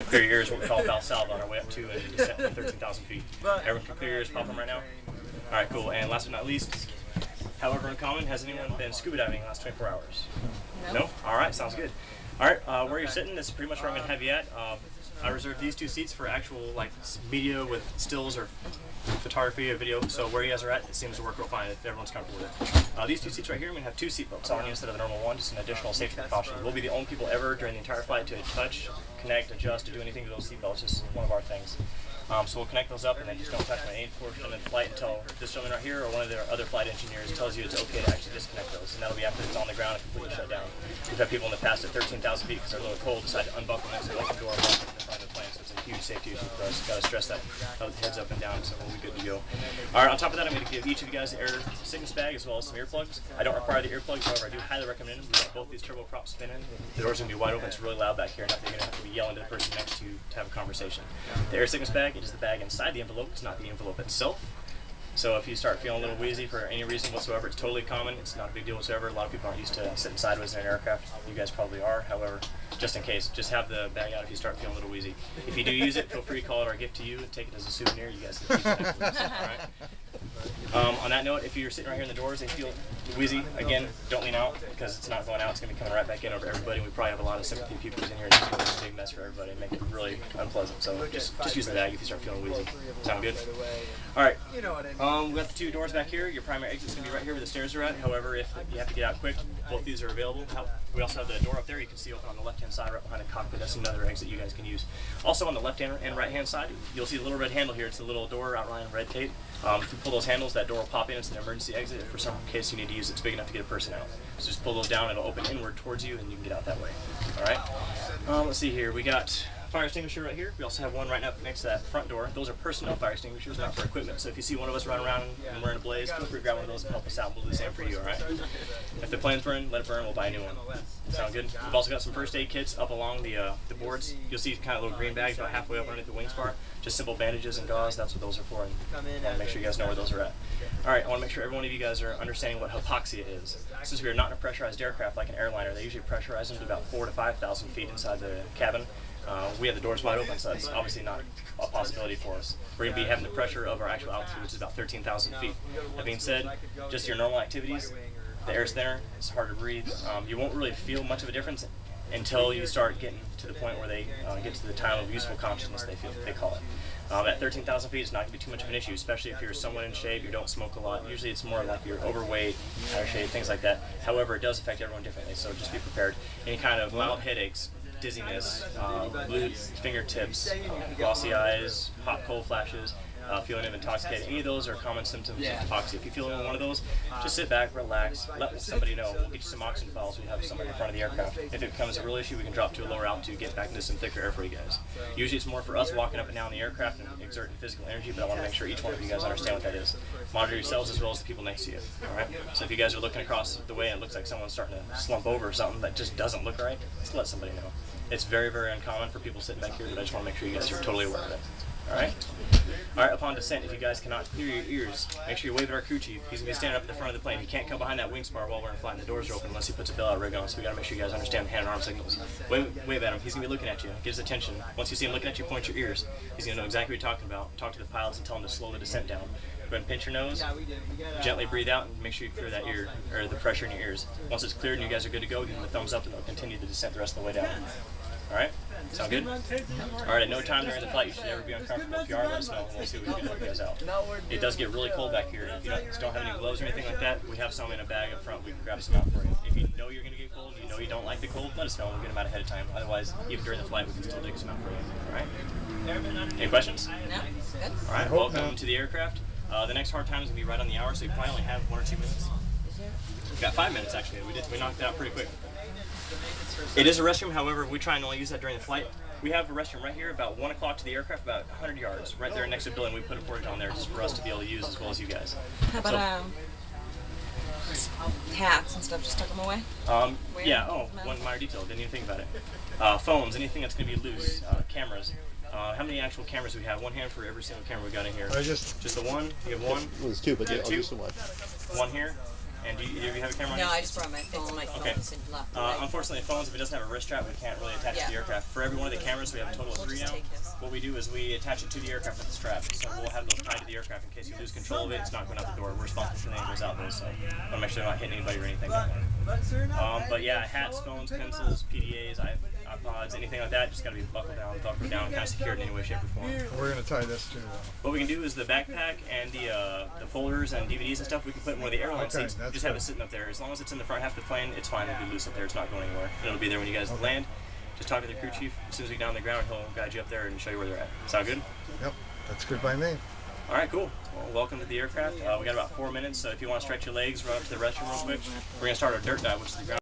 Clear your ears, what we call Valsalva on our way up to and descent from 13,000 feet. Everyone can clear your ears, pop them right now. All right, cool. And last but not least, however uncommon, has anyone been scuba diving in the last 24 hours? No? All right, sounds good. All right, where you're sitting, this is pretty much where I'm going to have you at. I reserved these two seats for actual like media with stills or photography or video, so where you guys are at, it seems to work real fine if everyone's comfortable with it. These two seats right here, I'm going to have two seatbelts on you instead of the normal one, just an additional safety precaution. We'll be the only people ever during the entire flight to touch, connect, adjust, to do anything to those seatbelts, just one of our things. So we'll connect those up and then just don't touch them at any portion of the flight until this gentleman right here or one of their other flight engineers tells you it's okay to actually disconnect those. And that'll be after it's on the ground and completely shut down. We've had people in the past at 13,000 feet because they're a little cold decide to unbuckle next to the open door and walk in the front of the plane. So it's a huge safety issue for us. Got to stress that. Heads up and down, so we'll be good to go. All right, on top of that, I'm going to give each of you guys an air sickness bag as well as some earplugs. I don't require the earplugs, however, I do highly recommend them. We got both these turboprops spinning. The door's going to be wide open. It's really loud back here. Nothing you're going to have to be yelling to the person next to you to have a conversation. The air sickness bag, it is the bag inside the envelope. It's not the envelope itself. So if you start feeling a little wheezy for any reason whatsoever, it's totally common. It's not a big deal whatsoever. A lot of people aren't used to sitting sideways in an aircraft. You guys probably are. However, just in case, just have the bag out if you start feeling a little wheezy. If you do use it, feel free to call it our gift to you and take it as a souvenir. You guys can keep it next week. All right. On that note, if you're sitting right here in the doors and you feel wheezy, again, don't lean out because it's not going out. It's going to be coming right back in over everybody. We probably have a lot of sympathy people in here and it's going to be a big mess for everybody and make it really unpleasant. So just use the bag if you start feeling wheezy. Sound good? All right. We got the two doors back here. Your primary exit's going to be right here where the stairs are at. However, if you have to get out quick, both these are available. We also have the door up there you can see open on the left-hand side right behind the cockpit. That's another exit you guys can use. Also on the left-hand and right-hand side, you'll see the little red handle here. It's the little door outlined in red tape. If you pull those handles, that door will pop in. It's an emergency exit. If for some case you need to use it, it's big enough to get a person out. So just pull those down. It'll open inward towards you, and you can get out that way. All right. Let's see here. We got fire extinguisher right here. We also have one right up next to that front door. Those are personnel fire extinguishers, not for equipment. So if you see one of us running around and we're in a blaze, feel free to grab one of those and help us out. We'll do the same for you, all right? If the plane's burning, let it burn. We'll buy a new one. Sound good? We've also got some first aid kits up along the boards. You'll see kind of little green bags about halfway up underneath the wing spar. Just simple bandages and gauze. That's what those are for. And I want to make sure you guys know where those are at. All right, I want to make sure every one of you guys are understanding what hypoxia is. Since we are not in a pressurized aircraft like an airliner, they usually pressurize them to about 4,000 to 5,000 feet inside the cabin. We have the doors wide open, so that's obviously not a possibility for us. We're going to be having the pressure of our actual altitude, which is about 13,000 feet. That being said, just your normal activities, the air's thinner, it's hard to breathe. You won't really feel much of a difference until you start getting to the point where they get to the time of useful consciousness, they call it. At 13,000 feet, it's not going to be too much of an issue, especially if you're somewhat in shape, you don't smoke a lot. Usually it's more like you're overweight, out of shape, things like that. However, it does affect everyone differently, so just be prepared. Any kind of mild headaches, dizziness, blue fingertips, glossy eyes, hot cold flashes, feeling intoxicated. Any of those are common symptoms of hypoxia. If you feel one of those, just sit back, relax, let somebody know. We'll get you some oxygen vials. We have some in the front of the aircraft. If it becomes a real issue, we can drop to a lower altitude, get back into some thicker air for you guys. Usually it's more for us walking up and down the aircraft and exerting physical energy, but I want to make sure each one of you guys understand what that is. Monitor yourselves as well as the people next to you. All right. So if you guys are looking across the way and it looks like someone's starting to slump over or something that just doesn't look right, just let somebody know. It's very, very uncommon for people sitting back here, but I just want to make sure you guys are totally aware of it. Alright? Alright, upon descent, if you guys cannot clear your ears, make sure you wave at our crew chief. He's going to be standing up at the front of the plane. He can't come behind that wing spar while we're in flight and the doors are open unless he puts a bailout rig on, so we got to make sure you guys understand the hand and arm signals. Wave at him. He's going to be looking at you. Get his attention. Once you see him looking at you, point your ears. He's going to know exactly what you're talking about. Talk to the pilots and tell them to slow the descent down. Go ahead and pinch your nose, gently breathe out, and make sure you clear that ear, or the pressure in your ears. Once it's cleared and you guys are good to go, give him a thumbs up and they'll continue the descent the rest of the way down. Alright? Sound good? Alright, at no time during the flight you should ever be uncomfortable. If you are, let us know and we'll see what we can do to help you guys out. It does get really cold back here. If you don't have any gloves or anything like that, we have some in a bag up front. We can grab some out for you. If you know you're going to get cold, you know you don't like the cold, let us know and we'll get them out ahead of time. Otherwise, even during the flight, we can still dig some out for you. Alright? Any questions? No? Good. Alright, welcome to the aircraft. The next hard time is going to be right on the hour, so you probably only have 1 or 2 minutes. We've got 5 minutes actually. We knocked it out pretty quick. It is a restroom, however, we try and only use that during the flight. We have a restroom right here about 1 o'clock to the aircraft, about 100 yards, right there next to the building. We put a portage on there just for us to be able to use as well as you guys. How about hats and stuff, just tuck them away? Yeah, one minor detail, didn't even think about it. Phones, anything that's going to be loose, cameras. How many actual cameras do we have? One hand for every single camera we got in here. Just the one? You have one? Well, there's two, but you yeah, have I'll two? do some one. One here? And do you have a camera on No, you? I just brought my phone. My Okay. phone's locked away. Unfortunately, phones, if it doesn't have a wrist strap, we can't really attach it to the aircraft. For every one of the cameras, we have a total of 3 now. What we do is we attach it to the aircraft with a strap. So we'll have those tied to the aircraft in case you lose control of it. It's not going out the door. We're responsible for anything that goes out though, so I want to make sure they're not hitting anybody or anything. But yeah, hats, phones, pencils, PDAs, iPods, anything like that, just got to be buckled down, velcroed down, kind of secured in any way, shape, or form. We're going to tie this to... What we can do is the backpack and the folders and DVDs and stuff, we can put in one of the airline seats. Just have it sitting up there. As long as it's in the front half of the plane, it's fine. It'll be loose up there. It's not going anywhere. It'll be there when you guys land. Just talk to the crew chief. As soon as we get down on the ground, he'll guide you up there and show you where they're at. Sound good? Yep, that's good by me. All right, cool. Well, welcome to the aircraft. We got about 4 minutes, so if you want to stretch your legs, run up to the restroom real quick. We're going to start our dirt dive, which is the ground.